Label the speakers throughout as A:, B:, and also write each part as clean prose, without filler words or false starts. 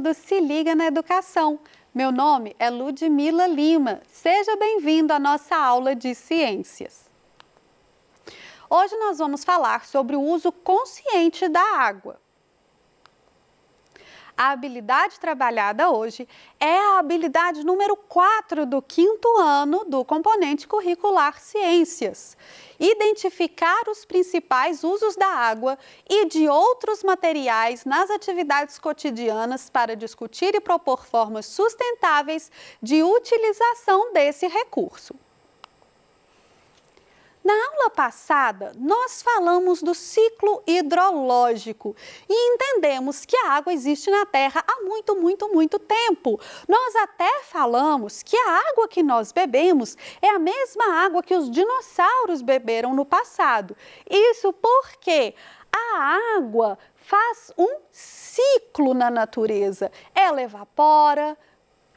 A: do Se Liga na Educação. Meu nome é Ludmila Lima. Seja bem-vindo à nossa aula de ciências. Hoje nós vamos falar sobre o uso consciente da água. A habilidade trabalhada hoje é a habilidade número 4 do 5º ano do componente curricular Ciências. Identificar os principais usos da água e de outros materiais nas atividades cotidianas para discutir e propor formas sustentáveis de utilização desse recurso. Na aula passada, nós falamos do ciclo hidrológico e entendemos que a água existe na Terra há muito tempo. Nós até falamos que a água que nós bebemos é a mesma água que os dinossauros beberam no passado. Isso porque a água faz um ciclo na natureza. Ela evapora,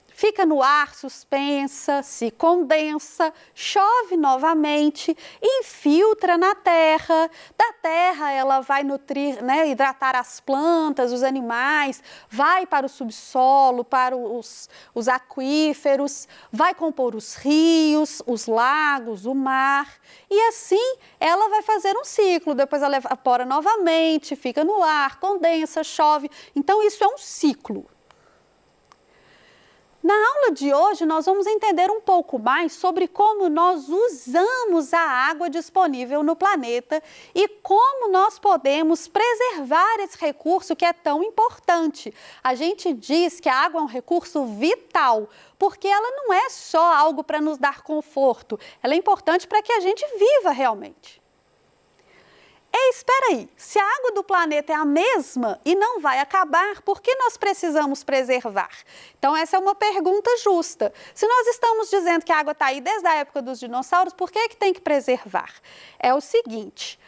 A: fica no ar suspensa, se condensa, chove novamente, infiltra na terra. Da terra ela vai nutrir, hidratar as plantas, os animais, vai para o subsolo, para os aquíferos, vai compor os rios, os lagos, o mar. E assim ela vai fazer um ciclo, depois ela evapora novamente, fica no ar, condensa, chove. Então isso é um ciclo. Na aula de hoje, nós vamos entender um pouco mais sobre como nós usamos a água disponível no planeta e como nós podemos preservar esse recurso que é tão importante. A gente diz que a água é um recurso vital, porque ela não é só algo para nos dar conforto, ela é importante para que a gente viva realmente. Ei, espera aí, se a água do planeta é a mesma e não vai acabar, por que nós precisamos preservar? Então essa é uma pergunta justa. Se nós estamos dizendo que a água está aí desde a época dos dinossauros, por que tem que preservar? É o seguinte,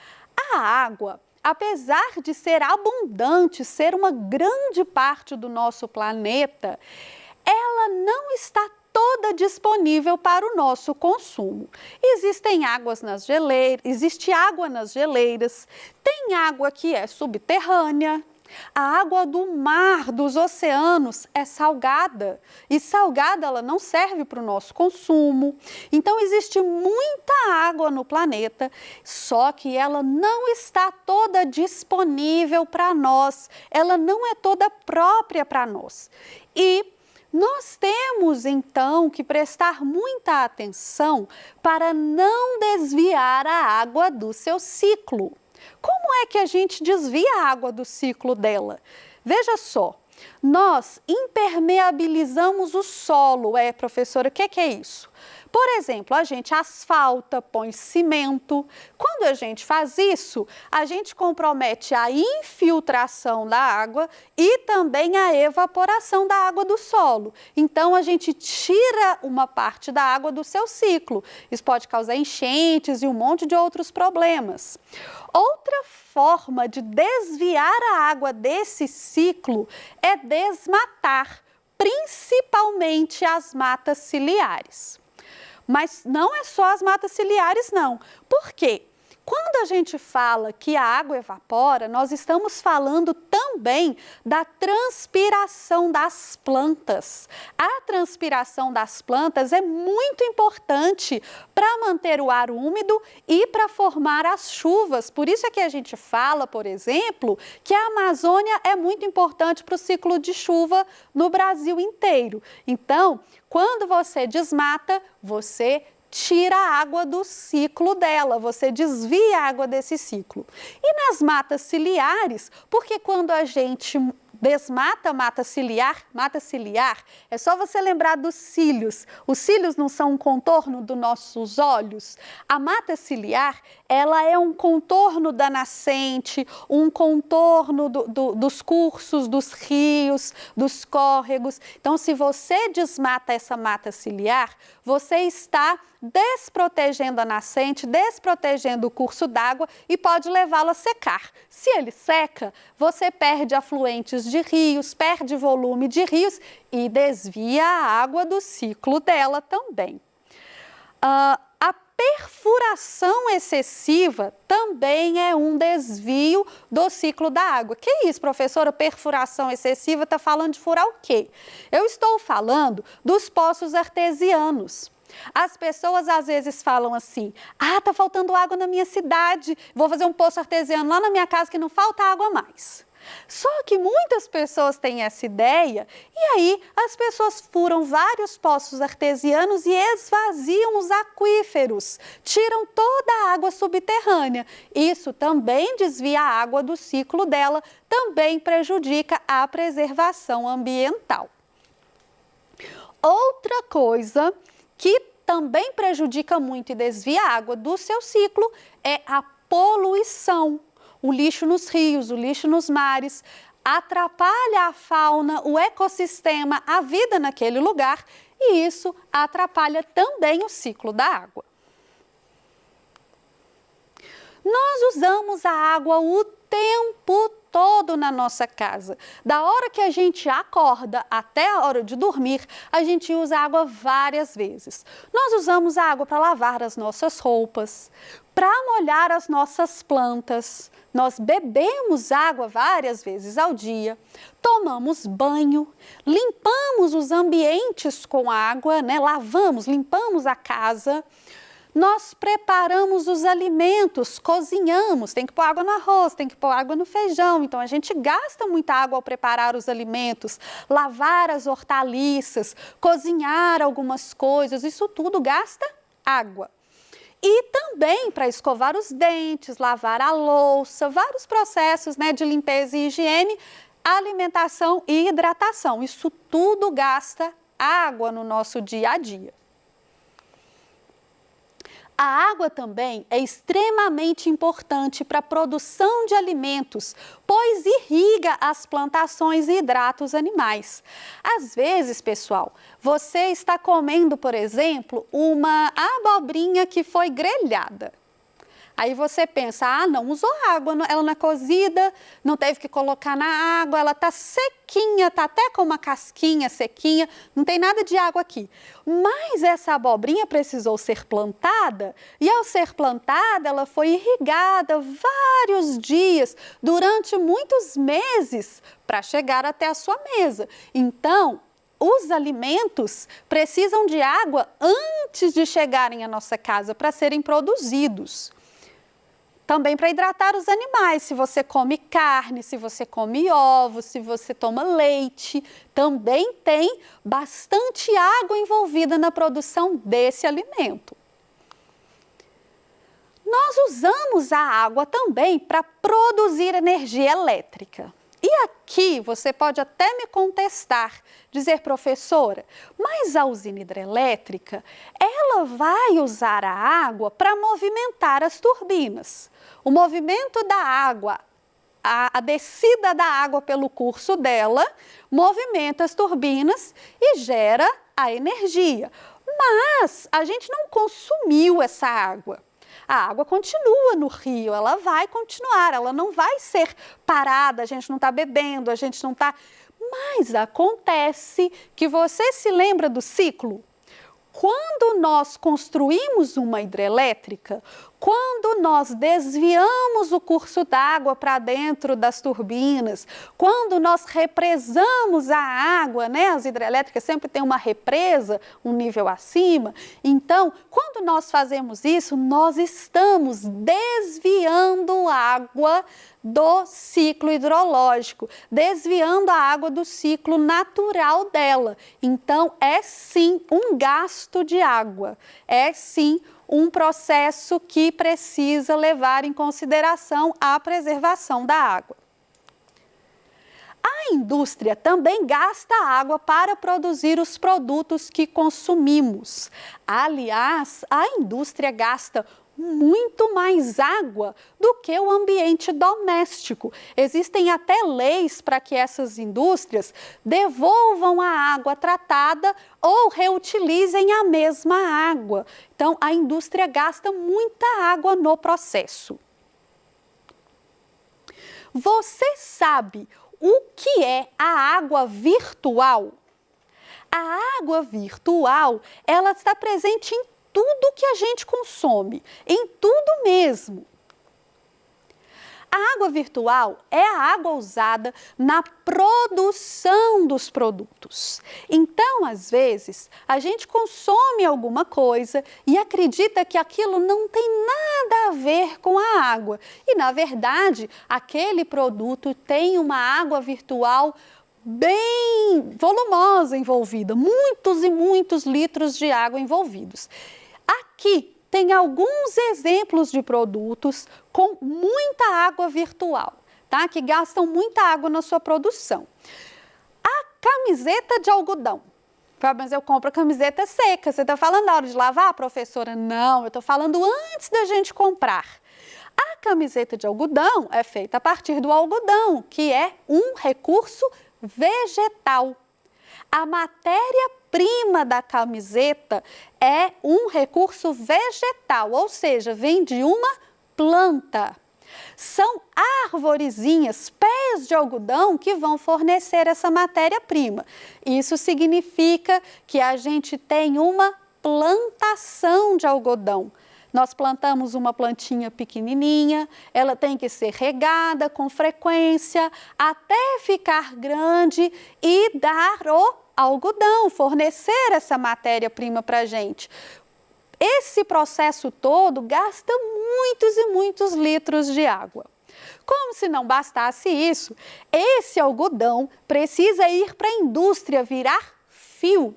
A: a água, apesar de ser abundante, ser uma grande parte do nosso planeta, ela não está toda disponível para o nosso consumo. Existem águas nas geleiras, existe água nas geleiras, tem água que é subterrânea, a água do mar, dos oceanos é salgada e salgada ela não serve para o nosso consumo. Então existe muita água no planeta, só que ela não está toda disponível para nós, ela não é toda própria para nós. E nós temos, então, que prestar muita atenção para não desviar a água do seu ciclo. Como é que a gente desvia a água do ciclo dela? Veja só, nós impermeabilizamos o solo. Professora, o que é isso? Por exemplo, a gente asfalta, põe cimento. Quando a gente faz isso, a gente compromete a infiltração da água e também a evaporação da água do solo. Então, a gente tira uma parte da água do seu ciclo. Isso pode causar enchentes e um monte de outros problemas. Outra forma de desviar a água desse ciclo é desmatar, principalmente as matas ciliares. Mas não é só as matas ciliares, não. Por quê? Quando a gente fala que a água evapora, nós estamos falando também da transpiração das plantas. A transpiração das plantas é muito importante para manter o ar úmido e para formar as chuvas. Por isso é que a gente fala, por exemplo, que a Amazônia é muito importante para o ciclo de chuva no Brasil inteiro. Então, quando você desmata, você tira a água do ciclo dela, você desvia a água desse ciclo. E nas matas ciliares, porque quando a gente desmata mata ciliar, é só você lembrar dos cílios. Os cílios não são um contorno dos nossos olhos? A mata ciliar, ela é um contorno da nascente, um contorno dos cursos, dos rios, dos córregos. Então, se você desmata essa mata ciliar, você está desprotegendo a nascente, desprotegendo o curso d'água e pode levá-lo a secar. Se ele seca, você perde afluentes de rios, perde volume de rios e desvia a água do ciclo dela também. A perfuração excessiva também é um desvio do ciclo da água. Que isso, professora? Perfuração excessiva está falando de furar o quê? Eu estou falando dos poços artesianos. As pessoas às vezes falam assim: ah, tá faltando água na minha cidade, vou fazer um poço artesiano lá na minha casa que não falta água mais. Só que muitas pessoas têm essa ideia e aí as pessoas furam vários poços artesianos e esvaziam os aquíferos, tiram toda a água subterrânea. Isso também desvia a água do ciclo dela, também prejudica a preservação ambiental. Outra coisa que também prejudica muito e desvia a água do seu ciclo é a poluição. O lixo nos rios, o lixo nos mares, atrapalha a fauna, o ecossistema, a vida naquele lugar e isso atrapalha também o ciclo da água. Nós usamos a água o tempo todo na nossa casa. Da hora que a gente acorda até a hora de dormir, a gente usa a água várias vezes. Nós usamos a água para lavar as nossas roupas, para molhar as nossas plantas. Nós bebemos água várias vezes ao dia, tomamos banho, limpamos os ambientes com água, né? Lavamos, limpamos a casa. Nós preparamos os alimentos, cozinhamos, tem que pôr água no arroz, tem que pôr água no feijão, então a gente gasta muita água ao preparar os alimentos, lavar as hortaliças, cozinhar algumas coisas, isso tudo gasta água. E também para escovar os dentes, lavar a louça, vários processos, né, de limpeza e higiene, alimentação e hidratação, isso tudo gasta água no nosso dia a dia. A água também é extremamente importante para a produção de alimentos, pois irriga as plantações e hidrata os animais. Às vezes, pessoal, você está comendo, por exemplo, uma abobrinha que foi grelhada. Aí você pensa, ah, não usou água, ela não é cozida, não teve que colocar na água, ela está sequinha, está até com uma casquinha sequinha, não tem nada de água aqui. Mas essa abobrinha precisou ser plantada e ao ser plantada ela foi irrigada vários dias, durante muitos meses, para chegar até a sua mesa. Então, os alimentos precisam de água antes de chegarem à nossa casa para serem produzidos. Também para hidratar os animais, se você come carne, se você come ovos, se você toma leite, também tem bastante água envolvida na produção desse alimento. Nós usamos a água também para produzir energia elétrica. E aqui você pode até me contestar, dizer, professora, mas a usina hidrelétrica, ela vai usar a água para movimentar as turbinas. O movimento da água, a descida da água pelo curso dela, movimenta as turbinas e gera a energia. Mas a gente não consumiu essa água. A água continua no rio, ela vai continuar, ela não vai ser parada, a gente não está bebendo, a gente não está... Mas acontece que você se lembra do ciclo? Quando nós construímos uma hidrelétrica, quando nós desviamos o curso d'água para dentro das turbinas, quando nós represamos a água, né? As hidrelétricas sempre têm uma represa, um nível acima. Então, quando nós fazemos isso, nós estamos desviando água do ciclo hidrológico, desviando a água do ciclo natural dela. Então, é sim um gasto de água, é sim um processo que precisa levar em consideração a preservação da água. A indústria também gasta água para produzir os produtos que consumimos. Aliás, a indústria gasta muito mais água do que o ambiente doméstico. Existem até leis para que essas indústrias devolvam a água tratada ou reutilizem a mesma água. Então, a indústria gasta muita água no processo. Você sabe o que é a água virtual? A água virtual, ela está presente em tudo que a gente consome, em tudo mesmo. A água virtual é a água usada na produção dos produtos. Então, às vezes, a gente consome alguma coisa e acredita que aquilo não tem nada a ver com a água. E, na verdade, aquele produto tem uma água virtual bem volumosa envolvida, muitos e muitos litros de água envolvidos. Aqui tem alguns exemplos de produtos com muita água virtual, tá? Que gastam muita água na sua produção. A camiseta de algodão. Mas eu compro a camiseta seca. Você está falando na hora de lavar, professora? Não, eu estou falando antes da gente comprar. A camiseta de algodão é feita a partir do algodão, que é um recurso vegetal. A matéria-prima da camiseta é um recurso vegetal, ou seja, vem de uma planta. São arvorezinhas, pés de algodão que vão fornecer essa matéria-prima. Isso significa que a gente tem uma plantação de algodão. Nós plantamos uma plantinha pequenininha, ela tem que ser regada com frequência até ficar grande e dar o algodão, fornecer essa matéria-prima para a gente. Esse processo todo gasta muitos e muitos litros de água. Como se não bastasse isso, esse algodão precisa ir para a indústria virar fio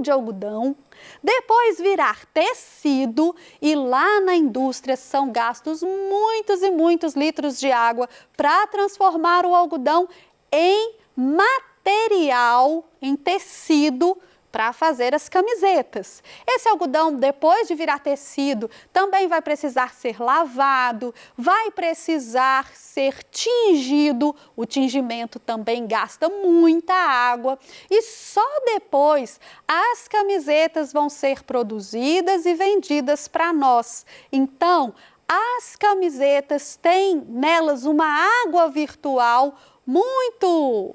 A: de algodão, depois virar tecido e lá na indústria são gastos muitos e muitos litros de água para transformar o algodão em material, em tecido, para fazer as camisetas. Esse algodão, depois de virar tecido, também vai precisar ser lavado, vai precisar ser tingido. O tingimento também gasta muita água e só depois as camisetas vão ser produzidas e vendidas para nós. Então, as camisetas têm nelas uma água virtual muito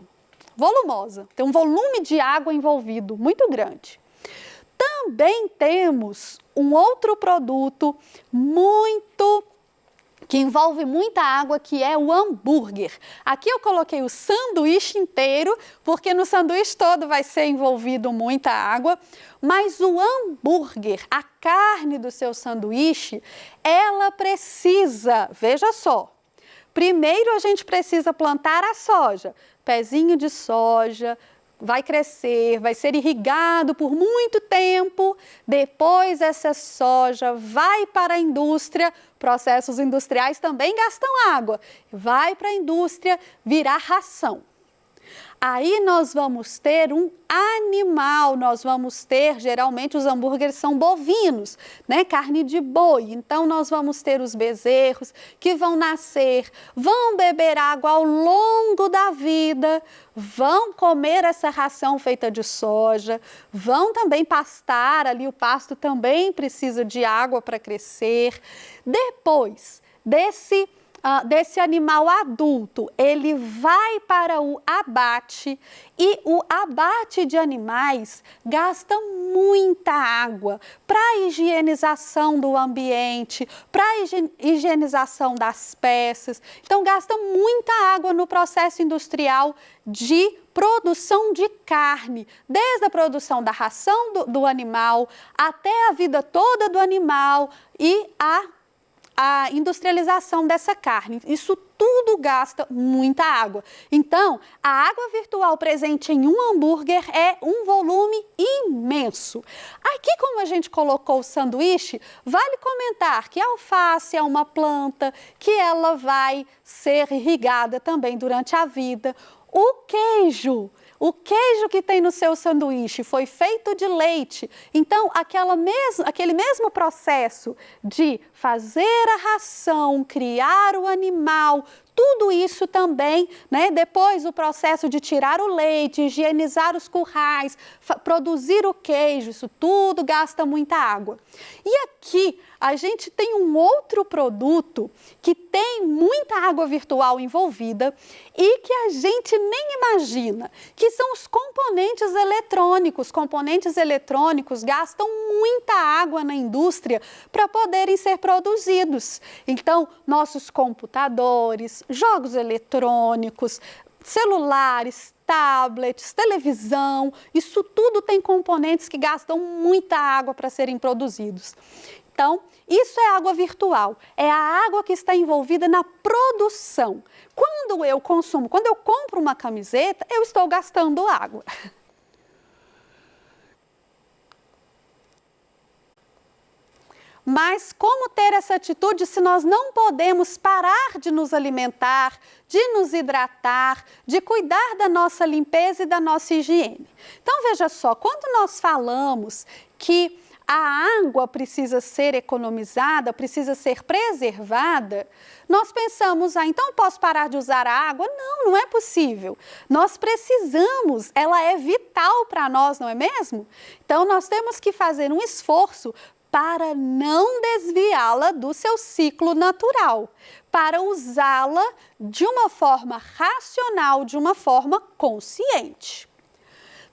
A: volumosa, tem um volume de água envolvido muito grande. Também temos um outro produto que envolve muita água, que é o hambúrguer. Aqui eu coloquei o sanduíche inteiro, porque no sanduíche todo vai ser envolvido muita água, mas o hambúrguer, a carne do seu sanduíche, ela precisa, veja só, primeiro a gente precisa plantar a soja, pezinho de soja, vai crescer, vai ser irrigado por muito tempo, depois essa soja vai para a indústria, processos industriais também gastam água, vai para a indústria virar ração. Aí nós vamos ter um animal, nós vamos ter, geralmente os hambúrgueres são bovinos, né? Carne de boi. Então nós vamos ter os bezerros que vão nascer, vão beber água ao longo da vida, vão comer essa ração feita de soja, vão também pastar, ali o pasto também precisa de água para crescer. Depois desse animal adulto, ele vai para o abate e o abate de animais gasta muita água para a higienização do ambiente, para a higienização das peças. Então, gasta muita água no processo industrial de produção de carne, desde a produção da ração do animal até a vida toda do animal e a industrialização dessa carne. Isso tudo gasta muita água. Então, a água virtual presente em um hambúrguer é um volume imenso. Aqui, como a gente colocou o sanduíche, vale comentar que a alface é uma planta que ela vai ser irrigada também durante a vida. O queijo que tem no seu sanduíche foi feito de leite, então aquele mesmo processo de fazer a ração, criar o animal, tudo isso também, né, depois do processo de tirar o leite, higienizar os currais, produzir o queijo, isso tudo gasta muita água. E aqui a gente tem um outro produto que tem muita água virtual envolvida e que a gente nem imagina, que são os componentes eletrônicos. Componentes eletrônicos gastam muita água na indústria para poderem ser produzidos. Então, nossos computadores, jogos eletrônicos, celulares, tablets, televisão, isso tudo tem componentes que gastam muita água para serem produzidos. Então, isso é água virtual, é a água que está envolvida na produção. Quando eu compro uma camiseta, eu estou gastando água. Mas como ter essa atitude se nós não podemos parar de nos alimentar, de nos hidratar, de cuidar da nossa limpeza e da nossa higiene? Então veja só, quando nós falamos que a água precisa ser economizada, precisa ser preservada, nós pensamos, então eu posso parar de usar a água? Não, não é possível. Nós precisamos, ela é vital para nós, não é mesmo? Então nós temos que fazer um esforço para não desviá-la do seu ciclo natural, para usá-la de uma forma racional, de uma forma consciente.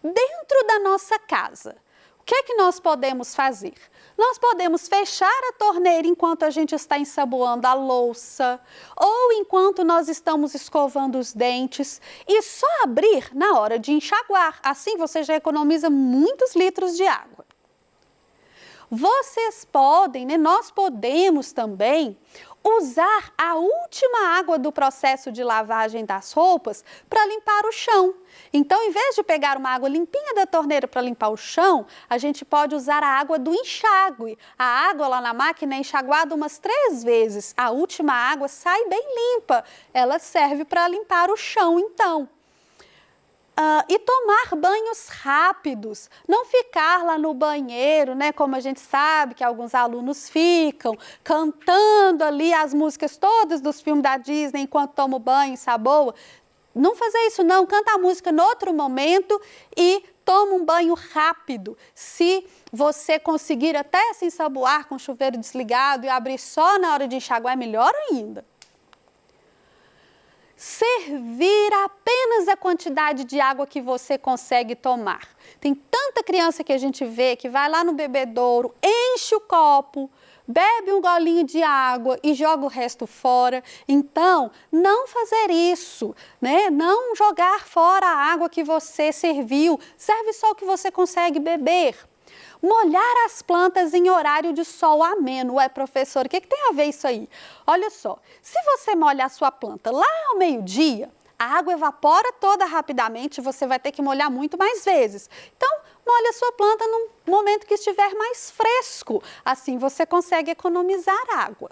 A: Dentro da nossa casa, o que é que nós podemos fazer? Nós podemos fechar a torneira enquanto a gente está ensaboando a louça ou enquanto nós estamos escovando os dentes e só abrir na hora de enxaguar. Assim você já economiza muitos litros de água. Vocês podem, né, nós podemos também usar a última água do processo de lavagem das roupas para limpar o chão. Então, em vez de pegar uma água limpinha da torneira para limpar o chão, a gente pode usar a água do enxágue. A água lá na máquina é enxaguada umas 3 vezes. A última água sai bem limpa. Ela serve para limpar o chão, então. E tomar banhos rápidos, não ficar lá no banheiro, né, como a gente sabe que alguns alunos ficam, cantando ali as músicas todas dos filmes da Disney enquanto toma o banho, saboa. Não fazer isso não, canta a música em outro momento e toma um banho rápido. Se você conseguir até se ensaboar com o chuveiro desligado e abrir só na hora de enxaguar, é melhor ainda. Servir apenas a quantidade de água que você consegue tomar. Tem tanta criança que a gente vê que vai lá no bebedouro, enche o copo, bebe um golinho de água e joga o resto fora. Então, não fazer isso, né? Não jogar fora a água que você serviu, serve só o que você consegue beber. Molhar as plantas em horário de sol ameno. Ué, professor, o que tem a ver isso aí? Olha só, se você molhar a sua planta lá ao meio-dia, a água evapora toda rapidamente, você vai ter que molhar muito mais vezes. Então, molhe a sua planta num momento que estiver mais fresco. Assim você consegue economizar água.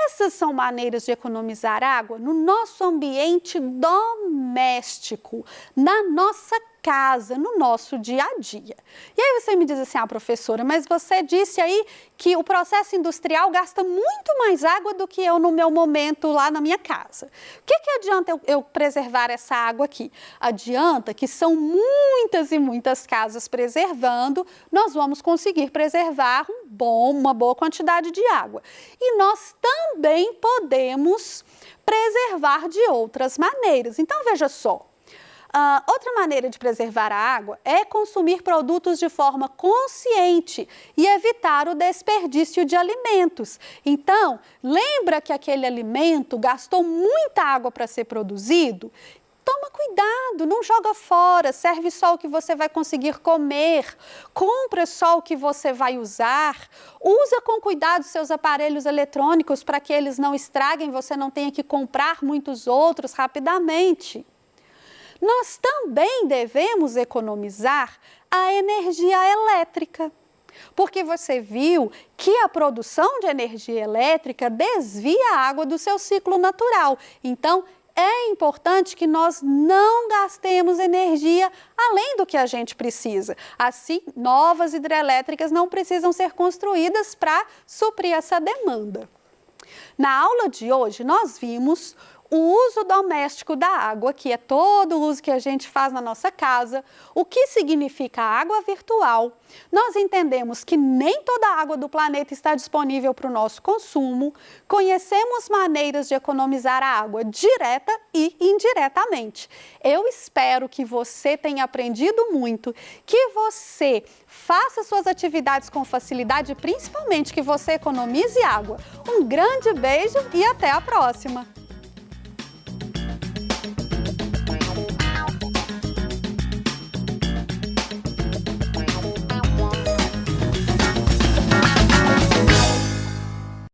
A: Essas são maneiras de economizar água no nosso ambiente doméstico, na nossa casa, no nosso dia a dia. E aí você me diz assim, professora, mas você disse aí que o processo industrial gasta muito mais água do que eu no meu momento lá na minha casa. O que adianta eu preservar essa água aqui? Adianta que são muitas e muitas casas preservando, nós vamos conseguir preservar uma boa quantidade de água. E nós também podemos preservar de outras maneiras. Então, veja só. Outra maneira de preservar a água é consumir produtos de forma consciente e evitar o desperdício de alimentos. Então, lembra que aquele alimento gastou muita água para ser produzido? Toma cuidado, não joga fora, serve só o que você vai conseguir comer, compra só o que você vai usar, usa com cuidado seus aparelhos eletrônicos para que eles não estraguem, você não tenha que comprar muitos outros rapidamente. Nós também devemos economizar a energia elétrica, porque você viu que a produção de energia elétrica desvia a água do seu ciclo natural. Então, é importante que nós não gastemos energia além do que a gente precisa. Assim, novas hidrelétricas não precisam ser construídas para suprir essa demanda. Na aula de hoje, nós vimos o uso doméstico da água, que é todo o uso que a gente faz na nossa casa, o que significa água virtual. Nós entendemos que nem toda a água do planeta está disponível para o nosso consumo, conhecemos maneiras de economizar a água direta e indiretamente. Eu espero que você tenha aprendido muito, que você faça suas atividades com facilidade e principalmente que você economize água. Um grande beijo e até a próxima!